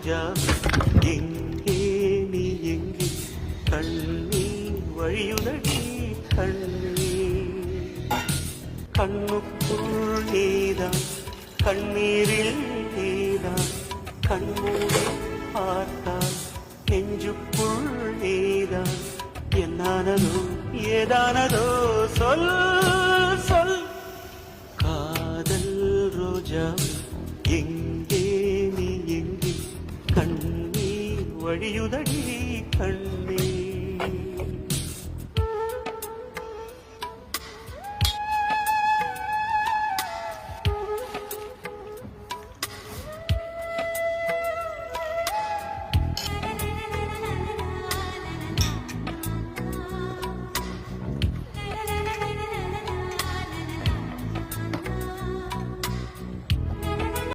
ரோஜா எங்கே நீ எங்கே கண்ணீர் வழியுதடி கண்ணீர் கண்ணுக்குள் நீதான் கண்ணீரில் நீதான் கண்மூடி பார்த்தால் நெஞ்சுக்குள் நீதான் என்னானதோ ஏதானதோ சொல் சொல் காதல் ரோஜா எங்கே நீ எங்கே கண்ணீர் வழியுதடி கண்ணீர்